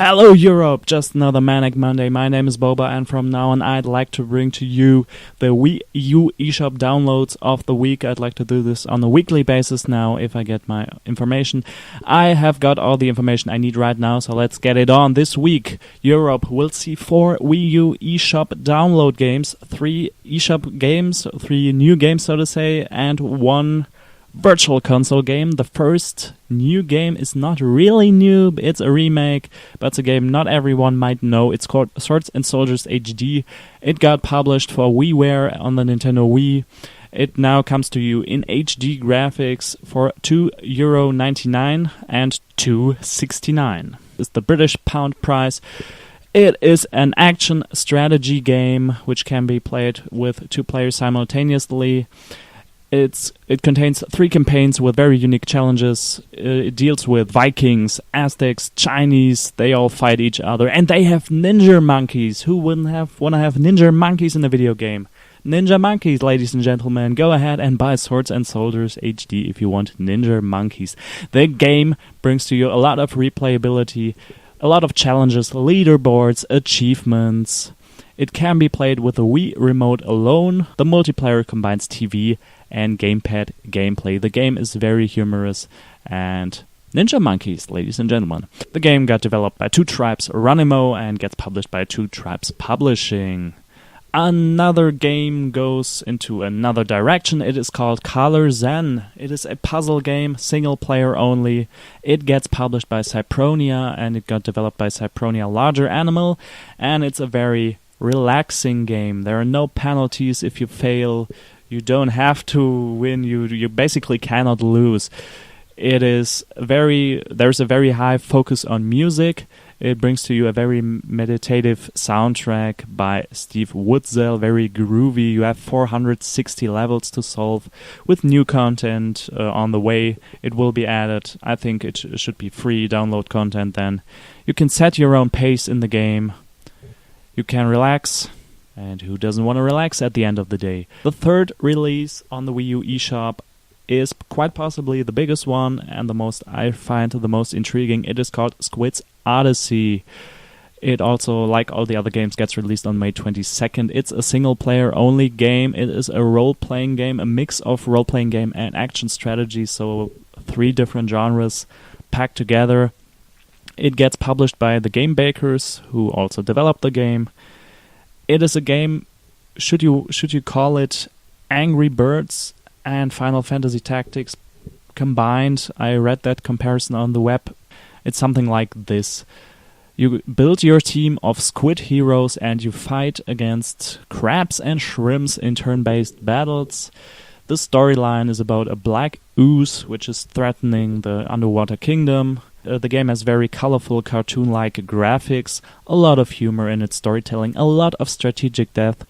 Hello Europe, just another Manic Monday. My name is Boba and from now on I'd like to bring to you the Wii U eShop downloads of the week. I'd like to do this on a weekly basis now if I get my information. I have got all the information I need right now, so let's get it on. This week, Europe will see 4 Wii U eShop download games, 3 eShop games, 3 new games so to say, and 1 Virtual Console game. The first new game is not really new, it's a remake, but it's a game not everyone might know. It's called Swords and Soldiers HD. It got published for WiiWare on the Nintendo Wii. It now comes to you in HD graphics for €2.99 and €2.69. It's the British pound price. It is an action strategy game which can be played with 2 players simultaneously. It contains 3 campaigns with very unique challenges. It deals with Vikings, Aztecs, Chinese. They all fight each other, and they have ninja monkeys. Who wouldn't want to have ninja monkeys in a video game? Ninja monkeys, ladies and gentlemen. Go ahead and buy Swords and Soldiers HD if you want ninja monkeys. The game brings to you a lot of replayability, a lot of challenges, leaderboards, achievements. It can be played with a Wii remote alone. The multiplayer combines TV and gamepad gameplay. The game is very humorous and ninja monkeys, ladies and gentlemen. The game got developed by 2 Tribes Runimo and gets published by 2 Tribes Publishing. Another game goes into another direction. It is called Color Zen. It is a puzzle game, single player only. It gets published by Cypronia and it got developed by Cypronia Larger Animal, and it's a very relaxing game. There are no penalties if you fail. You don't have to win. You basically cannot lose. There's a very high focus on music. It brings to you a very meditative soundtrack by Steve Woodsell, very groovy. You have 460 levels to solve with new content on the way. It will be added. I think it should be free download content then. You can set your own pace in the game. You can relax. And who doesn't want to relax at the end of the day? The third release on the Wii U eShop is quite possibly the biggest one and the most I find the most intriguing. It is called Squids Odyssey. It also, like all the other games, gets released on May 22nd. It's a single-player only game. It is a role-playing game, a mix of role-playing game and action strategy, so 3 different genres packed together. It gets published by the Game Bakers, who also developed the game. It is a game, should you call it Angry Birds and Final Fantasy Tactics combined? I read that comparison on the web. It's something like this. You build your team of squid heroes and you fight against crabs and shrimps in turn-based battles. The storyline is about a black ooze which is threatening the underwater kingdom. The game has very colorful, cartoon-like graphics, a lot of humor in its storytelling, a lot of strategic depth.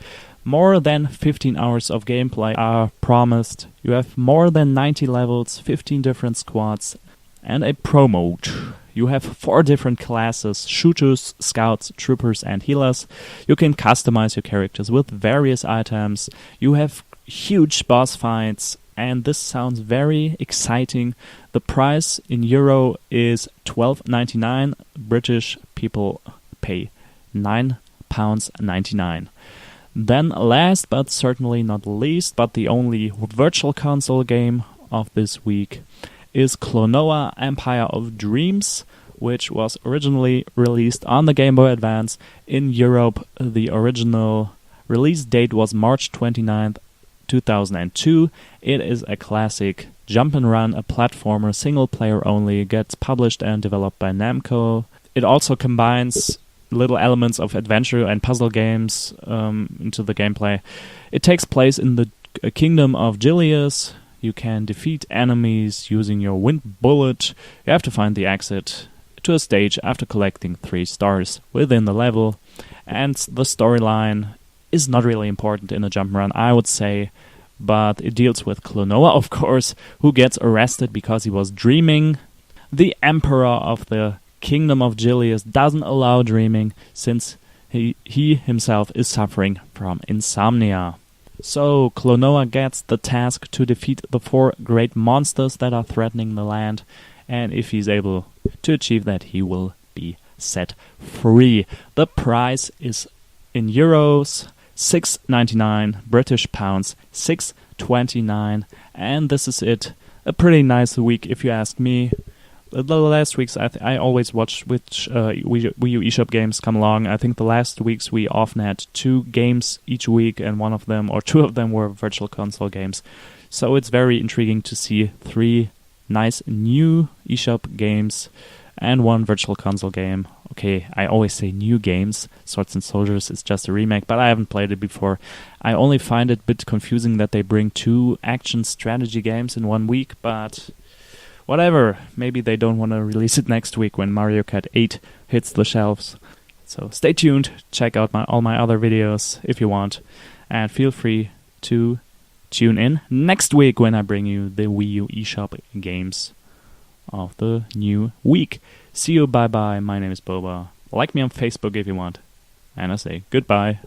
More than 15 hours of gameplay are promised. You have more than 90 levels, 15 different squads, and a pro mode. You have 4 different classes: shooters, scouts, troopers, and healers. You can customize your characters with various items. You have huge boss fights, and this sounds very exciting. The price in euro is £12.99. British people pay £9.99. Then last but certainly not least, but the only virtual console game of this week, is Klonoa Empire of Dreams, which was originally released on the Game Boy Advance. In Europe, the original release date was March 29th, 2002. It is a classic jump and run, a platformer, single player only. It gets published and developed by Namco. It also combines little elements of adventure and puzzle games into the gameplay. It takes place in the kingdom of Gileas. You can defeat enemies using your wind bullet. You have to find the exit to a stage after collecting 3 stars within the level. And the storyline is not really important in a jump and run, I would say, but it deals with Klonoa, of course, who gets arrested because he was dreaming. The emperor of the kingdom of Gileas doesn't allow dreaming since he himself is suffering from insomnia. So Klonoa gets the task to defeat the 4 great monsters that are threatening the land, and if he's able to achieve that, he will be set free. The price is in euros, £6.99, British pounds, £6.29, and this is it. A pretty nice week, if you ask me. The last weeks, I always watch which Wii U eShop games come along. I think the last weeks we often had 2 games each week, and one of them, or 2 of them, were virtual console games. So it's very intriguing to see 3 nice new eShop games and 1 virtual console game. Okay, I always say new games. Swords and Soldiers is just a remake, but I haven't played it before. I only find it a bit confusing that they bring 2 action strategy games in 1 week, but whatever. Maybe they don't want to release it next week when Mario Kart 8 hits the shelves. So stay tuned, check out all my other videos if you want, and feel free to tune in next week when I bring you the Wii U eShop games of the new week. See you, bye bye. My name is Boba. Like me on Facebook if you want. And I say goodbye.